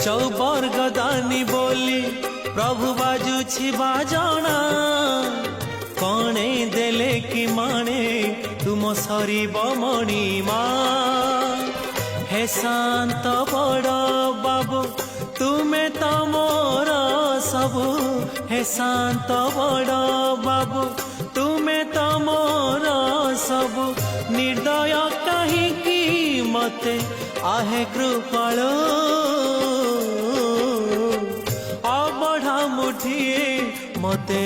चौबर्ग दानी बोली प्रभु बाजुछि बाजना कणे देले कि माने तुम सरीब मणिमा हे शांत बड़ बाबू तुमे तो मोर सबु हे शांत बड़ बाबू तुमे तो मोर सबु निर्दय कहीं मते आहे कृपाल अबढ़ा मुठिए मते